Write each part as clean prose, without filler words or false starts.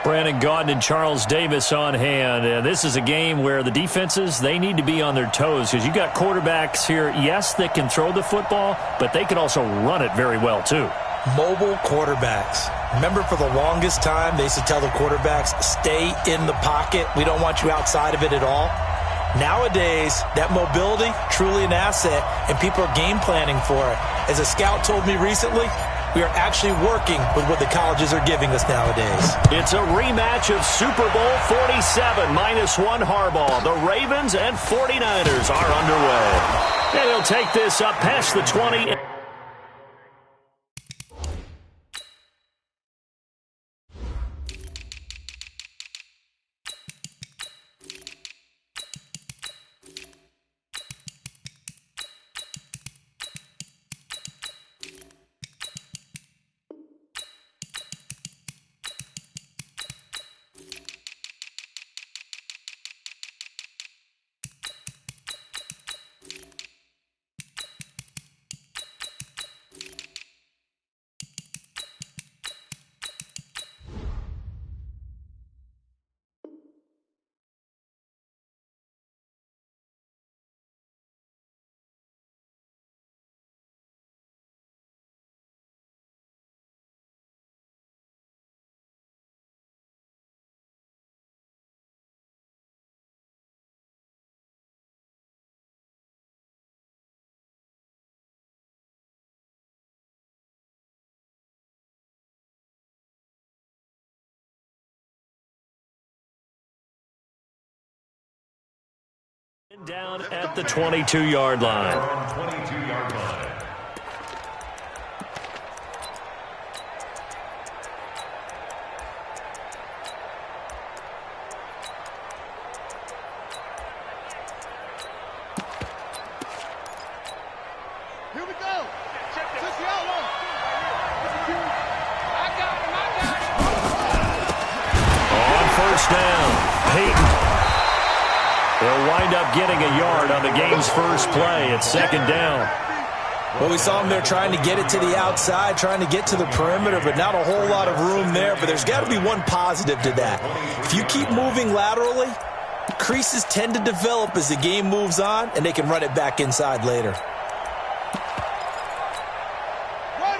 Brandon Gaudin and Charles Davis on hand. This is a game where the defenses, they need to be on their toes because you've got quarterbacks here, yes, that can throw the football, but they can also run it very well too. Mobile quarterbacks. Remember, for the longest time, they used to tell the quarterbacks, stay in the pocket. We don't want you outside of it at all. Nowadays, that mobility, truly an asset, and people are game planning for it. As a scout told me recently, we are actually working with what the colleges are giving us nowadays. It's a rematch of Super Bowl 47, -1 Harbaugh. The Ravens and 49ers are underway. And he'll take this up past the 20. Down at the 22-yard line. Here we go. Just the outlaw. On first down, Peyton. They'll wind up getting a yard on the game's first play. It's second down. Well, we saw them there trying to get it to the outside, trying to get to the perimeter, but not a whole lot of room there. But there's got to be one positive to that. If you keep moving laterally, creases tend to develop as the game moves on, and they can run it back inside later.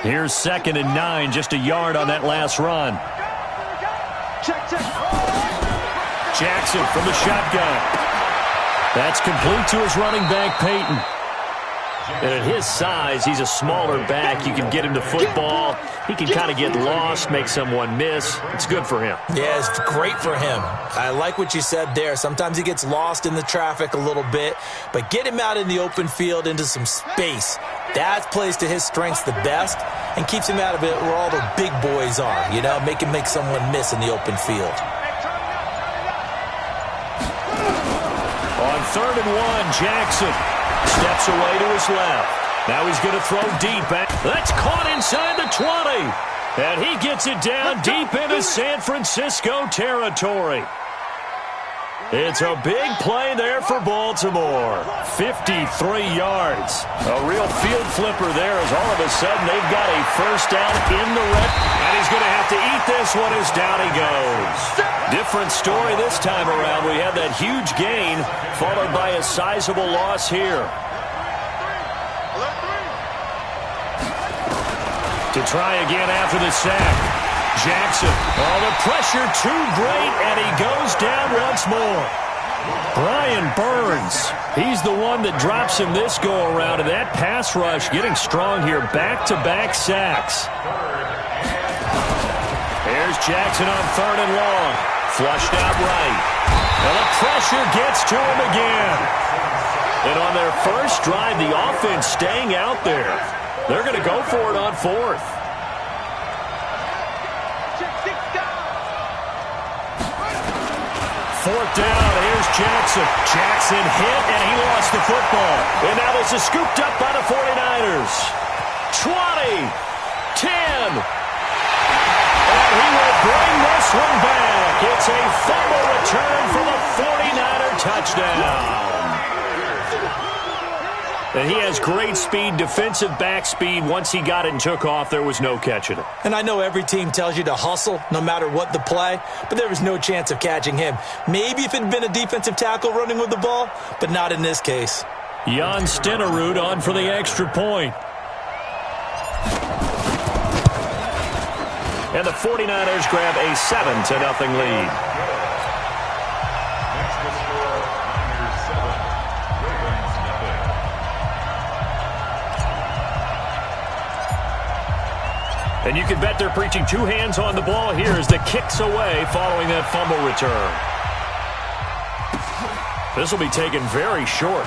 Here's 2nd and 9, just a yard on that last run. Jackson from the shotgun. That's complete to his running back, Peyton. And at his size, he's a smaller back. You can get him to football. He can kind of get lost, make someone miss. It's good for him. Yeah, it's great for him. I like what you said there. Sometimes he gets lost in the traffic a little bit, but get him out in the open field into some space. That plays to his strengths the best and keeps him out of it where all the big boys are, you know, make him make someone miss in the open field. On 3rd and 1, Jackson steps away to his left. Now he's going to throw deep. That's caught inside the 20. And he gets it down deep into San Francisco territory. It's a big play there for Baltimore. 53 yards. A real field flipper there as all of a sudden they've got a first down in the red. And he's going to have to eat this one as down he goes. Different story this time around. We had that huge gain followed by a sizable loss here. To try again after the sack. Jackson. Oh, the pressure too great, and he goes down once more. Brian Burns. He's the one that drops him this go-around, and that pass rush getting strong here. Back-to-back sacks. Here's Jackson on 3rd and long. Flushed out right. And the pressure gets to him again. And on their first drive, the offense staying out there. They're going to go for it on 4th. 4th down, here's Jackson. Jackson hit, and he lost the football. And now this is scooped up by the 49ers. 20, 10. And he will bring this one back. It's a fumble return for the 49er touchdown. And he has great speed, defensive back speed. Once he got it and took off, there was no catching him. And I know every team tells you to hustle no matter what the play, but there was no chance of catching him. Maybe if it had been a defensive tackle running with the ball, but not in this case. Jan Stenerud on for the extra point. And the 49ers grab a 7-0 lead. And you can bet they're preaching two hands on the ball here as the kick's away following that fumble return. This will be taken very short.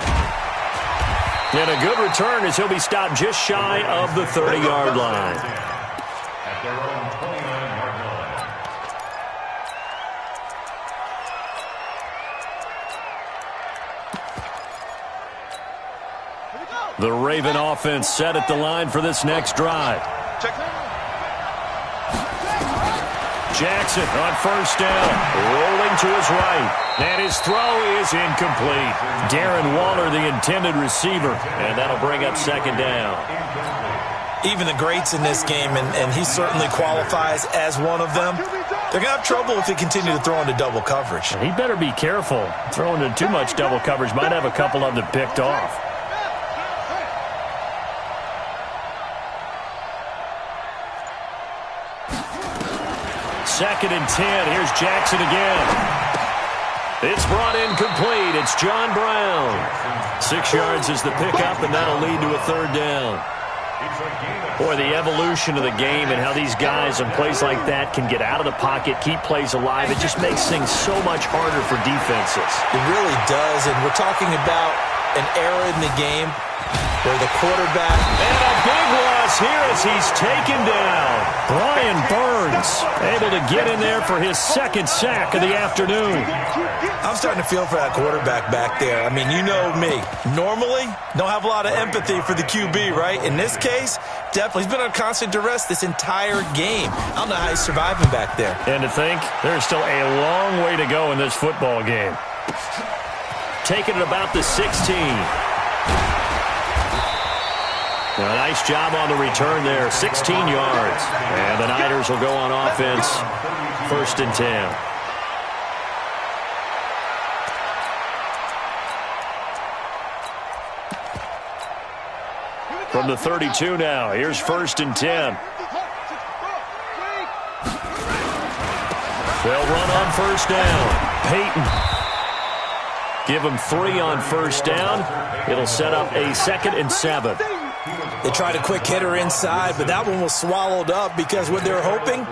And a good return as he'll be stopped just shy of the 30-yard line. At their own 29-yard line. The Raven offense set at the line for this next drive. Jackson on first down, rolling to his right, and his throw is incomplete. Darren Waller, the intended receiver, and that'll bring up second down. Even the greats in this game, and he certainly qualifies as one of them, they're going to have trouble if they continue to throw into double coverage. He better be careful. Throwing into too much double coverage might have a couple of them picked off. Second and 10. Here's Jackson again. It's brought in complete. It's John Brown. 6 yards is the pickup, and that'll lead to a third down. Boy, the evolution of the game and how these guys in plays like that can get out of the pocket, keep plays alive, it just makes things so much harder for defenses. It really does, and we're talking about an era in the game where the quarterback... And a big loss here as he's taken down. Brian Burns able to get in there for his second sack of the afternoon. I'm starting to feel for that quarterback back there. I mean, you know me. Normally, don't have a lot of empathy for the QB, right? In this case, definitely. He's been on constant duress this entire game. I don't know how he's surviving back there. And to think, there's still a long way to go in this football game. Taking it about the 16. A nice job on the return there, 16 yards. And the Niners will go on offense, first and 10. From the 32 now, here's first and 10. They'll run on first down. Peyton. Give him 3 on first down. It'll set up a 2nd and 7. They tried a quick hitter inside, but that one was swallowed up because what they're hoping,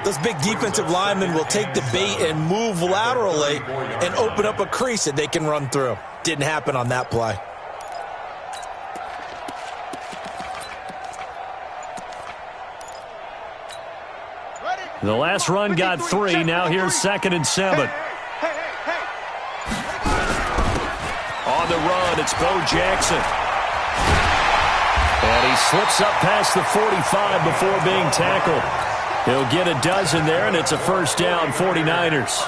those big defensive linemen will take the bait and move laterally and open up a crease that they can run through. Didn't happen on that play. The last run got 3. Now here's 2nd and 7. On the run, it's Bo Jackson. And he slips up past the 45 before being tackled. He'll get a dozen there, and it's a first down, 49ers.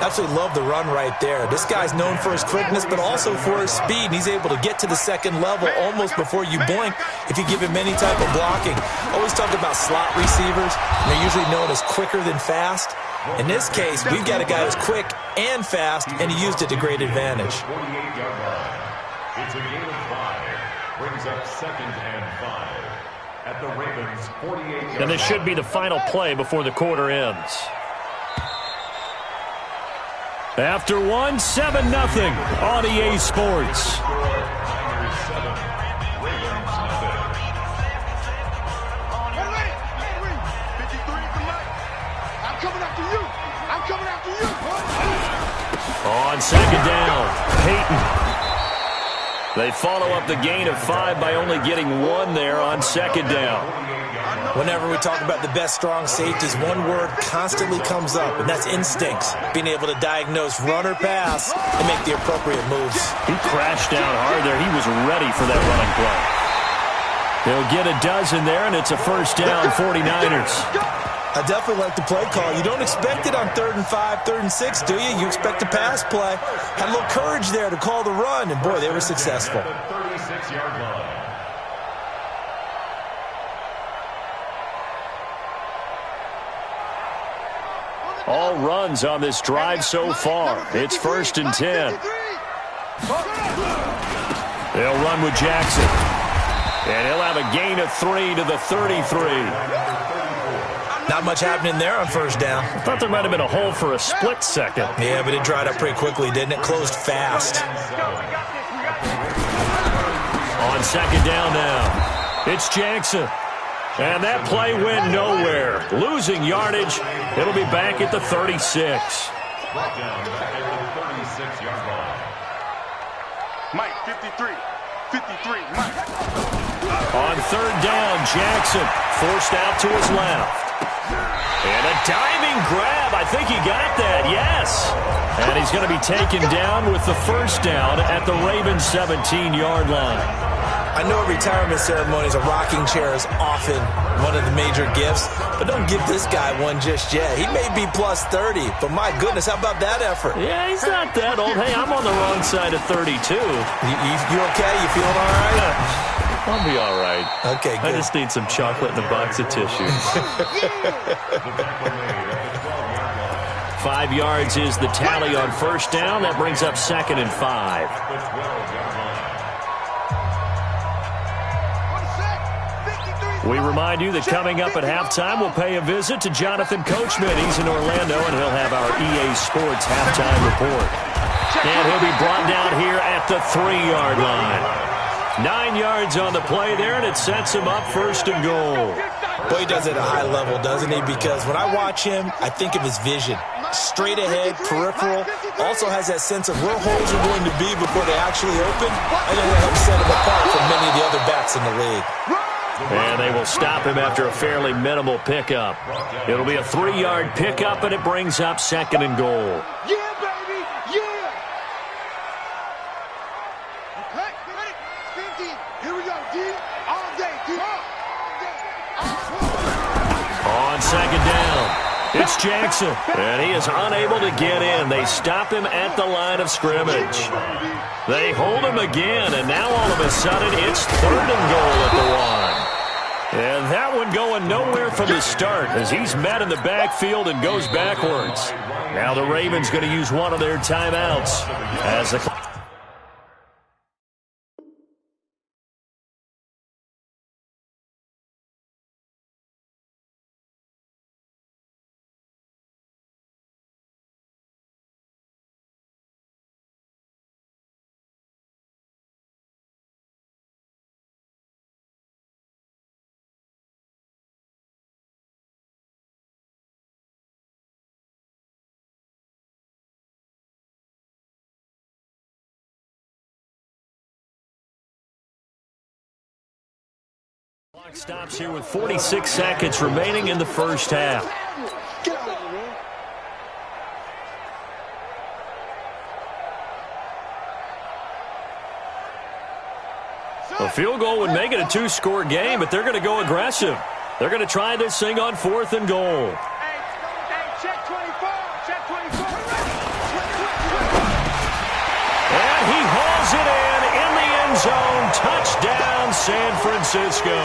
Absolutely love the run right there. This guy's known for his quickness, but also for his speed. And he's able to get to the second level almost before you blink if you give him any type of blocking. Always talk about slot receivers, and they're usually known as quicker than fast. In this case, we've got a guy who's quick and fast, and he used it to great advantage. It's a gain of 5. Brings up 2nd and 5 at the Ravens 48. And this should be the final play before the quarter ends. After one, 7-0 on EA Sports. On second down, Peyton. They follow up the gain of 5 by only getting 1 there on second down. Whenever we talk about the best strong safeties, one word constantly comes up, and that's instincts. Being able to diagnose run or pass and make the appropriate moves. He crashed down hard there. He was ready for that running play. He'll get a dozen there, and it's a first down, 49ers. I definitely like the play call. You don't expect it on 3rd and 5, 3rd and 6, do you? You expect a pass play. Had a little courage there to call the run, and boy, they were successful. 36-yard line. All runs on this drive so far. It's 1st and 10. They'll run with Jackson. And he'll have a gain of 3 to the 33. Not much happening there on 1st down. I thought there might have been a hole for a split second. Yeah, but it dried up pretty quickly, didn't it? Closed fast. On 2nd down now, it's Jackson. And that play went nowhere. Losing yardage. It'll be back at the 36. Brought down back at the 36-yard line. Mike, 53. 53, Mike. On 3rd down, Jackson forced out to his left. And a diving grab. I think he got that, yes. And he's going to be taken down with the 1st down at the Ravens' 17-yard line. I know a retirement ceremony is a rocking chair is often one of the major gifts, but don't give this guy one just yet. He may be plus 30, but my goodness, how about that effort? Yeah, he's not that old. Hey, I'm on the wrong side of 32. You okay? You feeling all right? I'll be all right. Okay, good. I just need some chocolate and a box of tissues. 5 yards is the tally on 1st down. That brings up 2nd and 5. We remind you that coming up at halftime, we'll pay a visit to Jonathan Coachman. He's in Orlando, and he'll have our EA Sports halftime report. And he'll be brought down here at the 3-yard line. 9 yards on the play there, and it sets him up 1st and goal. Boy, he does it at a high level, doesn't he? Because when I watch him, I think of his vision. Straight ahead, peripheral, also has that sense of where holes are going to be before they actually open. I think that helps set him apart from many of the other backs in the league. And they will stop him after a fairly minimal pickup. It'll be a 3-yard pickup, and it brings up 2nd and goal. Yeah, baby, yeah. Okay, ready, 50. Here we go, D. All day, D. On 2nd down, it's Jackson, and he is unable to get in. They stop him at the line of scrimmage. They hold him again, and now all of a sudden it's 3rd and goal at the 1. And that one going nowhere from the start as he's met in the backfield and goes backwards. Now the Ravens going to use one of their timeouts as clock stops here with 46 seconds remaining in the 1st half. A field goal would make it a 2-score game, but they're going to go aggressive. They're going to try this thing on 4th and goal. Check 24, check 24. And he hauls it in the end zone. Touchdown, San Francisco.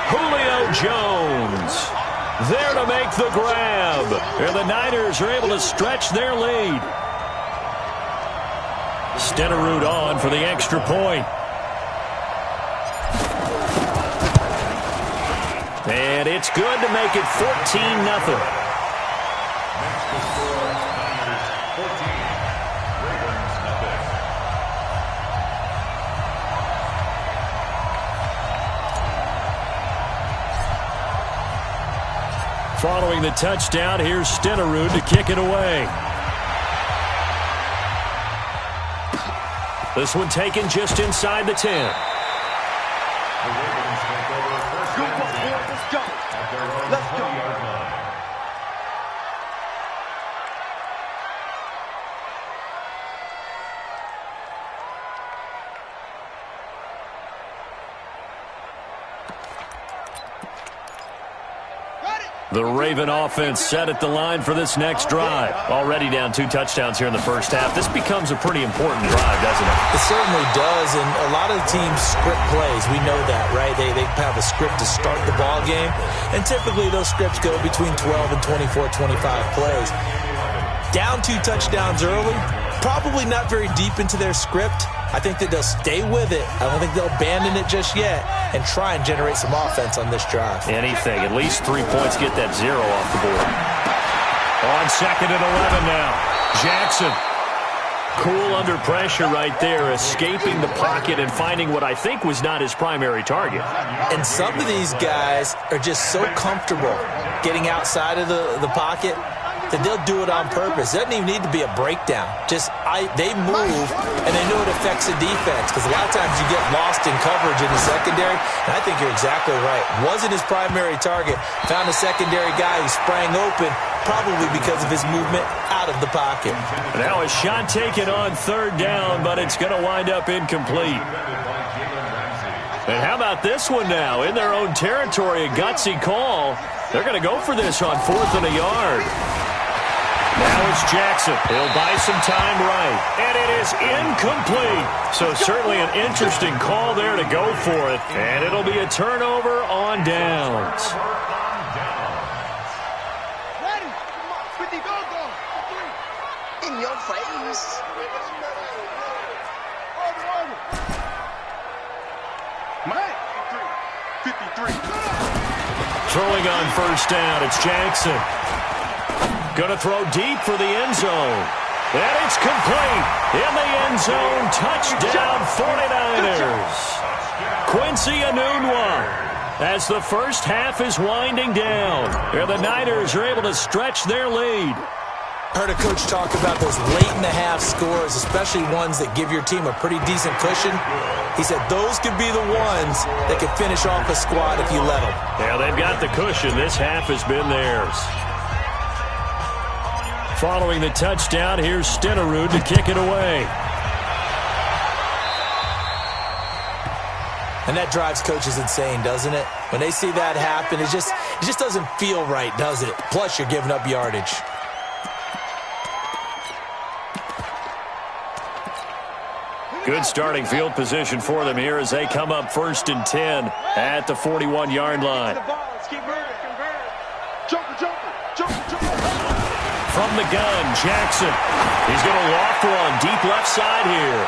Julio Jones there to make the grab. And the Niners are able to stretch their lead. Stenerud on for the extra point. And it's good to make it 14-0. Following the touchdown, here's Stenerud to kick it away. This one taken just inside the 10. Let's go. Let's go. The Raven offense set at the line for this next drive. Already down 2 touchdowns here in the first half. This becomes a pretty important drive, doesn't it? It certainly does, and a lot of the teams script plays. We know that, right? They have a script to start the ball game, and typically those scripts go between 12 and 24, 25 plays. Down 2 touchdowns early, probably not very deep into their script. I think that they'll stay with it. I don't think they'll abandon it just yet and try and generate some offense on this drive. Anything. At least 3 points, get that 0 off the board. On 2nd and 11 now. Jackson. Cool under pressure right there, escaping the pocket and finding what I think was not his primary target. And some of these guys are just so comfortable getting outside of the pocket that they'll do it on purpose. It doesn't even need to be a breakdown. They move, and they know it affects the defense, because a lot of times you get lost in coverage in the secondary, and I think you're exactly right. Wasn't his primary target. Found a secondary guy who sprang open, probably because of his movement out of the pocket. Now a shot taken on 3rd down, but it's going to wind up incomplete. And how about this one now? In their own territory, a gutsy call. They're going to go for this on 4th and a yard. Now it's Jackson. He'll buy some time right. And it is incomplete. So certainly an interesting call there to go for it. And it'll be a turnover on downs. Ready? 50, go. In your face. Man, 53. Throwing on 1st down, it's Jackson. Going to throw deep for the end zone. And it's complete. In the end zone, touchdown 49ers. Quincy Enunwa, as the first half is winding down. Here the Niners are able to stretch their lead. Heard a coach talk about those late-in-the-half scores, especially ones that give your team a pretty decent cushion. He said those could be the ones that could finish off a squad if you let them. Yeah, they've got the cushion. This half has been theirs. Following the touchdown, here's Stenerud to kick it away. And that drives coaches insane, doesn't it? When they see that happen, it just doesn't feel right, does it? Plus, you're giving up yardage. Good starting field position for them here as they come up 1st and 10 at the 41-yard line. From the gun, Jackson. He's going to loft one deep left side here.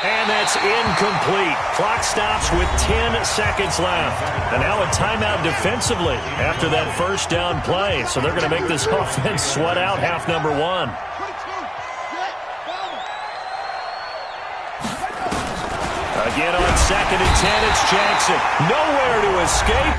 And that's incomplete. Clock stops with 10 seconds left. And now a timeout defensively after that 1st down play. So they're going to make this offense sweat out half number 1. Again on 2nd and 10, it's Jackson. Nowhere to escape.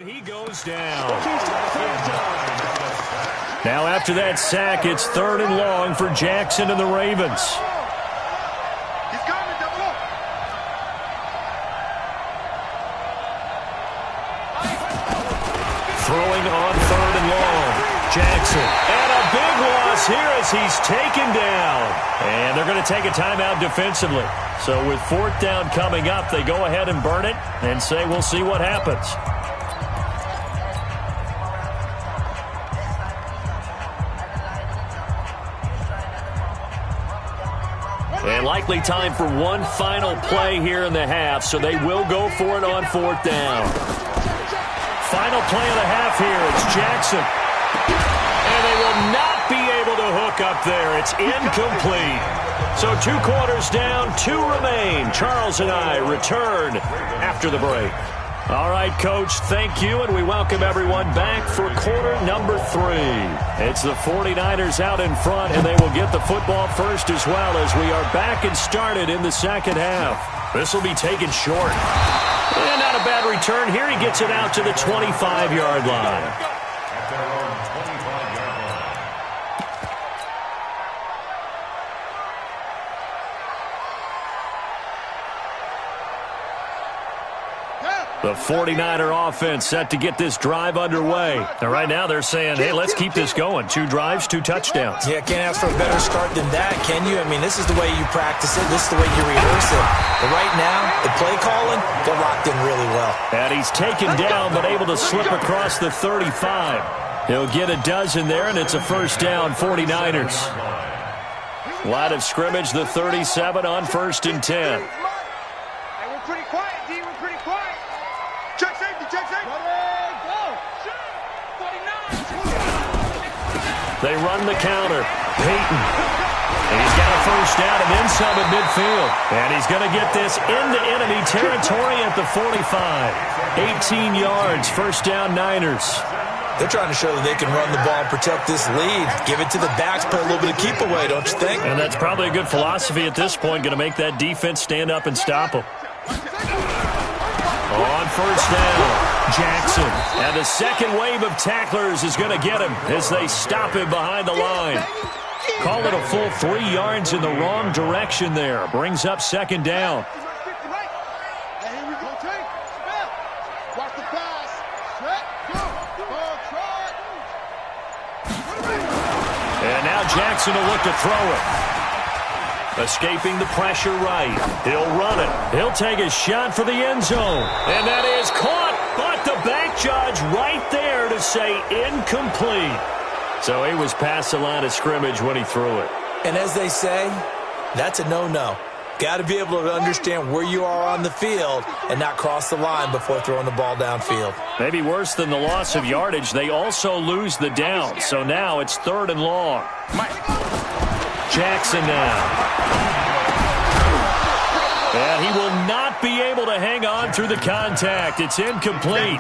And he goes down. Now after that sack, it's 3rd and long for Jackson and the Ravens. He's coming, double up. Throwing on 3rd and long. Jackson. And a big loss here as he's taken down. And they're going to take a timeout defensively. So with 4th down coming up, they go ahead and burn it and say we'll see what happens. And likely time for one final play here in the half, so they will go for it on 4th down. Final play of the half here, it's Jackson. And they will not be able to hook up there. It's incomplete. So 2 quarters down, 2 remain. Charles and I return after the break. All right, Coach, thank you, and we welcome everyone back for quarter number 3. It's the 49ers out in front, and they will get the football first as well as we are back and started in the second half. This will be taken short. And not a bad return here. He gets it out to the 25-yard line. At their own 25-yard line. The 49er offense set to get this drive underway. And right now they're saying, hey, let's keep this going. 2 drives, 2 touchdowns. Yeah, can't ask for a better start than that, can you? I mean, this is the way you practice it. This is the way you rehearse it. But right now, the play calling, they're locked in really well. And he's taken down but able to slip across the 35. He'll get a dozen there, and it's a first down, 49ers. Line of scrimmage, the 37 on 1st and 10. Hey, we're pretty quiet, D. We're pretty quiet. Check safety, check safety. Ready, go. 49. They run the counter. Peyton. And he's got a first down and then some at midfield. And he's going to get this into enemy territory at the 45. 18 yards, first down, Niners. They're trying to show that they can run the ball and protect this lead. Give it to the backs, play a little bit of keep away, don't you think? And that's probably a good philosophy at this point, going to make that defense stand up and stop them. On first down, Jackson. And the second wave of tacklers is going to get him as they stop him behind the line. Call it a full 3 yards in the wrong direction there. Brings up second down. Hey, here we go, take. Watch the pass. Set, go. And now Jackson will look to throw it. Escaping the pressure right. He'll run it. He'll take a shot for the end zone. And that is caught, but the back judge right there to say incomplete. So he was past the line of scrimmage when he threw it. And as they say, that's a no-no. Got to be able to understand where you are on the field and not cross the line before throwing the ball downfield. Maybe worse than the loss of yardage, they also lose the down. So now it's 3rd and long. Jackson now. And he will not be able to hang on through the contact. It's incomplete.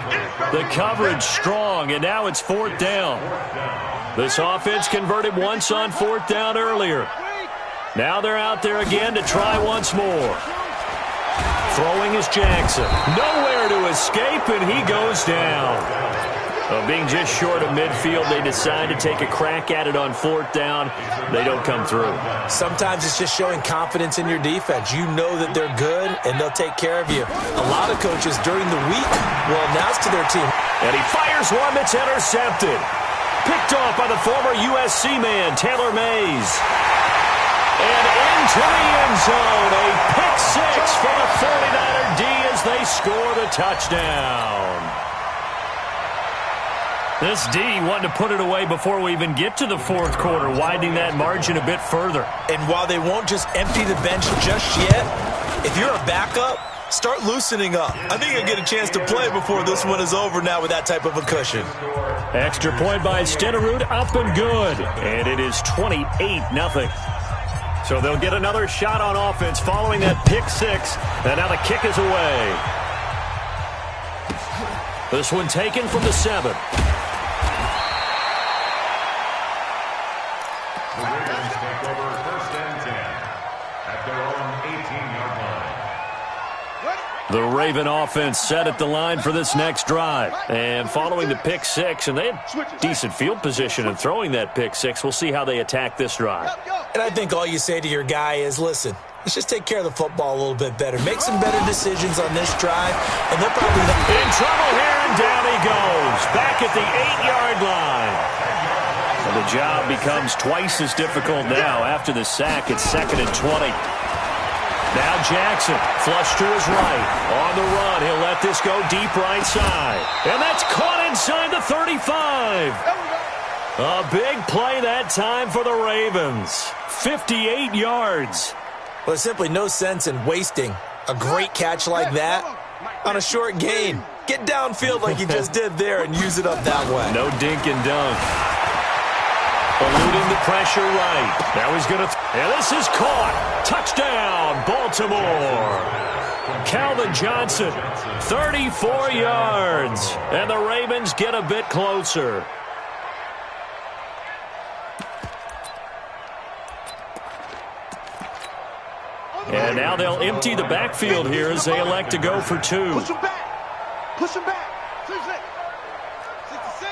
The coverage strong, and now it's 4th down. This offense converted once on 4th down earlier. Now they're out there again to try once more. Throwing is Jackson. Nowhere to escape, and he goes down. Being just short of midfield, they decide to take a crack at it on 4th down. They don't come through. Sometimes it's just showing confidence in your defense. You know that they're good, and they'll take care of you. A lot of coaches during the week will announce to their team. And he fires one that's intercepted. Picked off by the former USC man, Taylor Mays. And into the end zone, a pick 6 for the 49er D as they score the touchdown. This D wanted to put it away before we even get to the 4th quarter, widening that margin a bit further. And while they won't just empty the bench just yet, if you're a backup, start loosening up. I think you'll get a chance to play before this one is over now with that type of a cushion. Extra point by Stenerud, up and good. And it is 28-0. So they'll get another shot on offense following that pick 6. And now the kick is away. This one taken from the 7. The Ravens take over 1st and 10 at their own 18-yard line. The Raven offense set at the line for this next drive. And following the pick 6, and they had decent field position in throwing that pick 6. We'll see how they attack this drive. And I think all you say to your guy is, listen, let's just take care of the football a little bit better. Make some better decisions on this drive, and they'll probably... In trouble here, and down he goes. Back at the 8-yard line. And the job becomes twice as difficult now. After the sack, it's 2nd and 20. Now Jackson, flush to his right. On the run, he'll let this go deep right side. And that's caught inside the 35. A big play that time for the Ravens. 58 yards. Well, there's simply no sense in wasting a great catch like that on a short gain. Get downfield like you just did there and use it up that way. No dink and dunk. Eluding the pressure right. Now he's going to... And this is caught. Touchdown, Baltimore. Calvin Johnson, 34 yards. And the Ravens get a bit closer. And now they'll empty the backfield here as they elect to go for two. Push him back. Push him back. 66.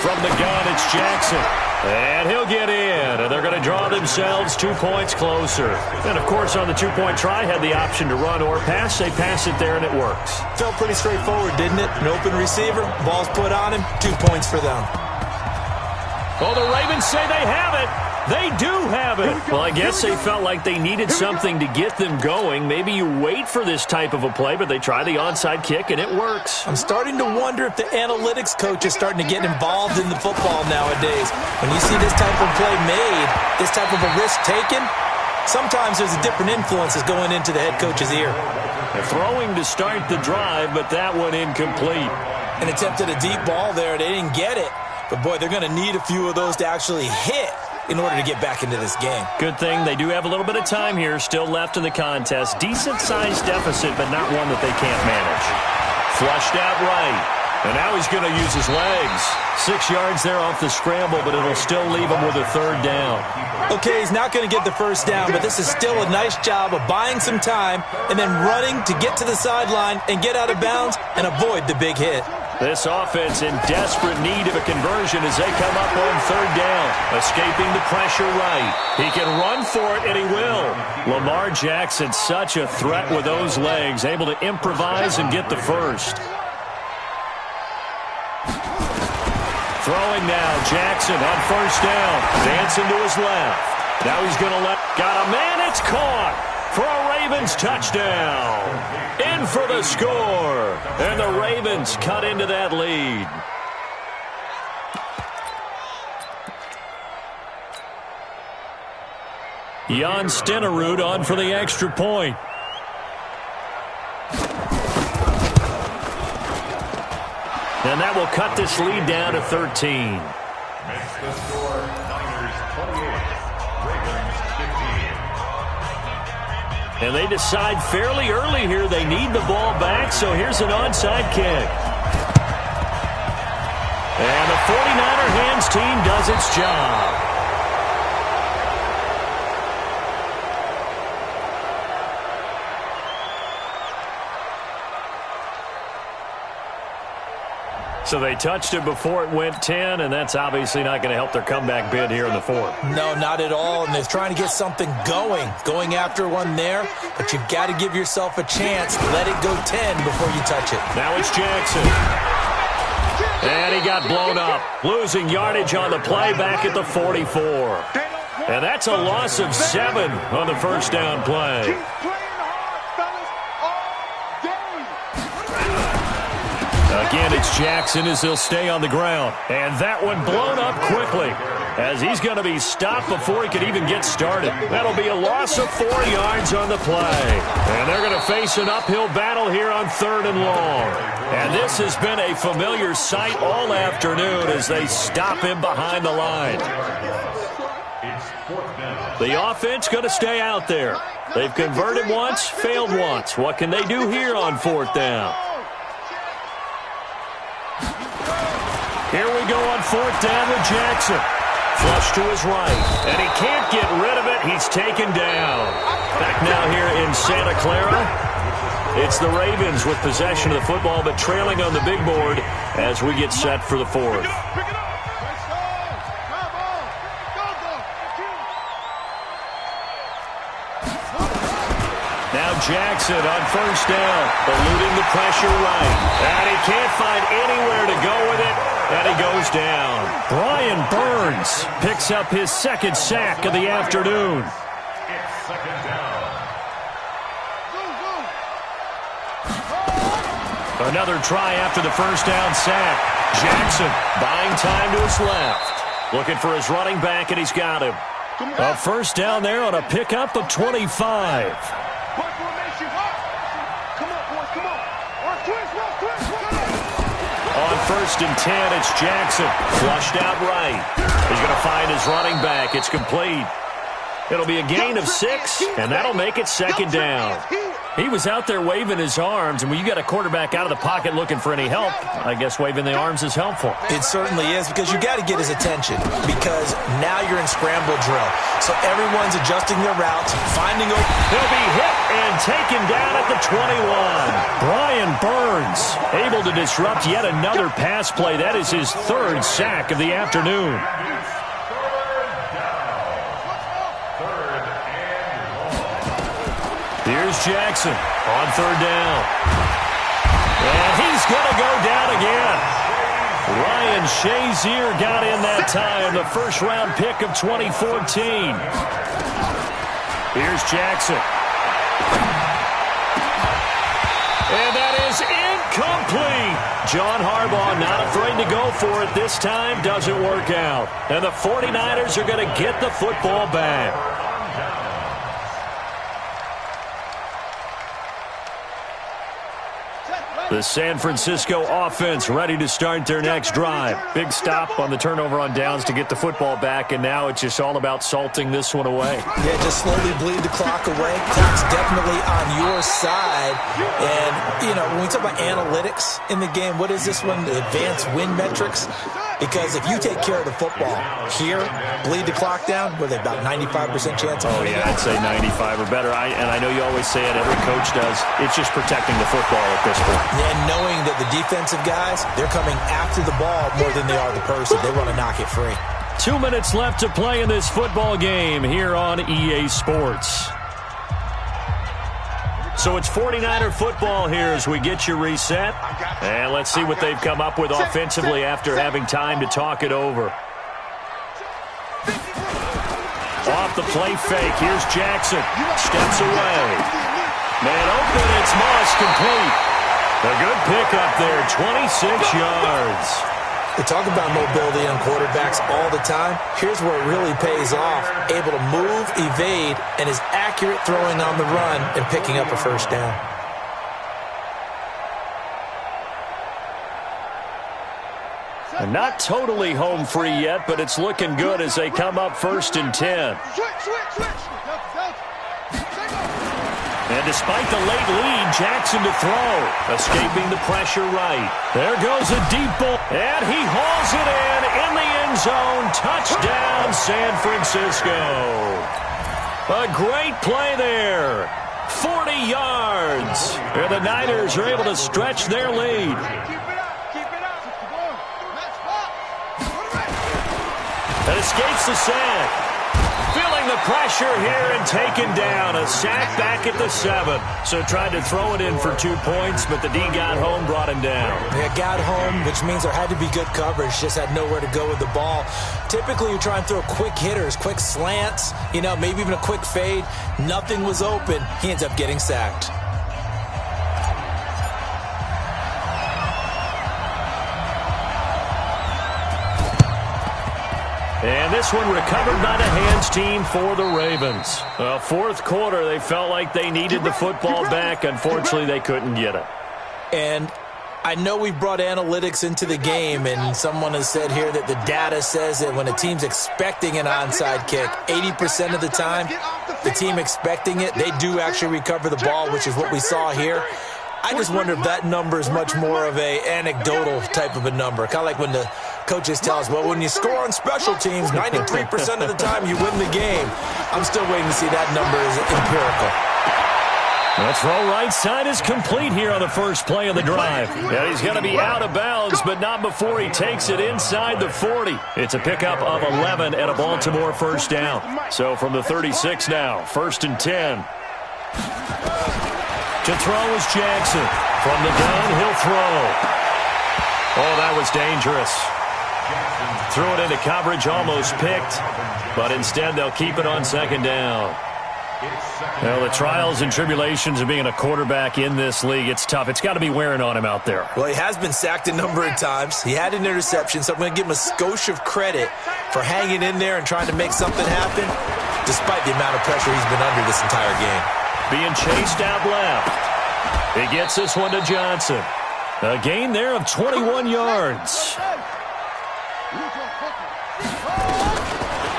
From the gun, it's Jackson. And he'll get in. And they're going to draw themselves 2 points closer. And, of course, on the two-point try, had the option to run or pass. They pass it there, and it works. Felt pretty straightforward, didn't it? An open receiver, ball's put on him, 2 points for them. Oh, the Ravens say they have it. They do have it. Well, I guess they felt like they needed something to get them going. Maybe you wait for this type of a play, but they try the onside kick, and it works. I'm starting to wonder if the analytics coach is starting to get involved in the football nowadays. When you see this type of play made, this type of a risk taken, sometimes there's a different influences going into the head coach's ear. They're throwing to start the drive, but that one incomplete. And attempted a deep ball there. They didn't get it. But, boy, they're going to need a few of those to actually hit in order to get back into this game. Good thing they do have a little bit of time here still left in the contest. Decent-sized deficit, but not one that they can't manage. Flushed out right. And now he's going to use his legs. 6 yards there off the scramble, but it'll still leave him with a third down. Okay, he's not going to get the first down, but this is still a nice job of buying some time and then running to get to the sideline and get out of bounds and avoid the big hit. This offense in desperate need of a conversion as they come up on third down. Escaping the pressure right. He can run for it, and he will. Lamar Jackson, such a threat with those legs, able to improvise and get the first. Throwing now, Jackson on first down. Dancing to his left. Now he's going to got a man, it's caught for a Ravens touchdown. In for the score. And the Ravens cut into that lead. Jan Stenerud on for the extra point. And that will cut this lead down to 13. Makes the score Niners 28, Ravens 15. And they decide fairly early here they need the ball back, so here's an onside kick. And the 49er hands team does its job. So they touched it before it went 10, and that's obviously not going to help their comeback bid here in the fourth. No, not at all, and they're trying to get something going after one there, but you've got to give yourself a chance. Let it go 10 before you touch it. Now it's Jackson. And he got blown up, losing yardage on the play back at the 44. And that's a loss of 7 on the first down play. Again, it's Jackson as he'll stay on the ground. And that one blown up quickly as he's going to be stopped before he could even get started. That'll be a loss of 4 yards on the play. And they're going to face an uphill battle here on third and long. And this has been a familiar sight all afternoon as they stop him behind the line. The offense going to stay out there. They've converted once, failed once. What can they do here on fourth down? Here we go on fourth down with Jackson. Flush to his right. And he can't get rid of it. He's taken down. Back now here in Santa Clara. It's the Ravens with possession of the football, but trailing on the big board as we get set for the fourth. Now Jackson on first down, eluding the pressure right. And he can't find anywhere to go with it. And he goes down. Brian Burns picks up his second sack of the afternoon. It's second down. Another try after the first down sack. Jackson buying time to his left. Looking for his running back, and he's got him. A first down there on a pickup of 25. On first and 10, it's Jackson. Flushed out right. He's going to find his running back. It's complete. It'll be a gain of 6, and that'll make it second down. He was out there waving his arms, and when you got a quarterback out of the pocket looking for any help, I guess waving the arms is helpful. It certainly is, because you got to get his attention, because now you're in scramble drill. So everyone's adjusting their routes, finding open. He'll be hit and taken down at the 21. Brian Burns able to disrupt yet another pass play. That is his third sack of the afternoon. Here's Jackson on third down. And he's going to go down again. Ryan Shazier got in that time, the first-round pick of 2014. Here's Jackson. And that is incomplete. John Harbaugh not afraid to go for it this time. Doesn't work out. And the 49ers are going to get the football back. The San Francisco offense ready to start their next drive. Big stop on the turnover on downs to get the football back, and now it's just all about salting this one away. Yeah, just slowly bleed the clock away. Clock's definitely on your side. And, you know, when we talk about analytics in the game, what is this one? The advanced win metrics? Because if you take care of the football here, bleed the clock down, with about 95% chance of winning. Yeah, I'd say 95 or better. And I know you always say it, every coach does. It's just protecting the football at this point. And knowing that the defensive guys, they're coming after the ball more than they are the person. They want to knock it free. 2 minutes left to play in this football game here on EA Sports. So it's 49er football here as we get you reset. And let's see what they've come up with offensively after having time to talk it over. Off the play fake. Here's Jackson. Steps away. Man open. It's Moss complete. A good pickup there. 26 yards. We talk about mobility on quarterbacks all the time. Here's where it really pays off. Able to move, evade, and is accurate throwing on the run and picking up a first down. And not totally home free yet, but it's looking good as they come up 1st and 10. And despite the late lead, Jackson to throw. Escaping the pressure right. There goes a deep ball. And he hauls it in the end zone. Touchdown, San Francisco. A great play there. 40 yards. And the Niners are able to stretch their lead. And escapes the sack. Feeling the pressure here and taken down. A sack back at the 7. So tried to throw it in for 2 points, but the D got home, brought him down. Yeah, got home, which means there had to be good coverage. Just had nowhere to go with the ball. Typically, you try and throw quick hitters, quick slants, you know, maybe even a quick fade. Nothing was open. He ends up getting sacked. And this one recovered by the hands team for the Ravens. Well, fourth quarter, they felt like they needed the football back. Unfortunately, they couldn't get it. And I know we brought analytics into the game, and someone has said here that the data says that when a team's expecting an onside kick, 80% of the time, the team expecting it, they do actually recover the ball, which is what we saw here. I just wonder if that number is much more of a anecdotal type of a number. Kind of like when the coaches tell us, well, when you score on special teams, 93% of the time you win the game. I'm still waiting to see that number is empirical. The throw right side is complete here on the first play of the drive. Yeah, he's going to be out of bounds, but not before he takes it inside the 40. It's a pickup of 11 and a Baltimore first down. So from the 36 now, 1st and 10. To throw is Jackson. From the gun, he'll throw. Oh, that was dangerous. Threw it into coverage, almost picked. But instead, they'll keep it on 2nd down. Well, the trials and tribulations of being a quarterback in this league, it's tough. It's got to be wearing on him out there. Well, he has been sacked a number of times. He had an interception, so I'm going to give him a skosh of credit for hanging in there and trying to make something happen, despite the amount of pressure he's been under this entire game. Being chased out left. He gets this one to Johnson. A gain there of 21 yards.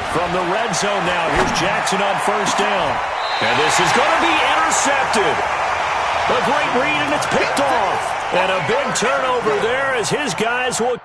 From the red zone now, here's Jackson on 1st down. And this is going to be intercepted. A great read, and it's picked off. And a big turnover there as his guys will...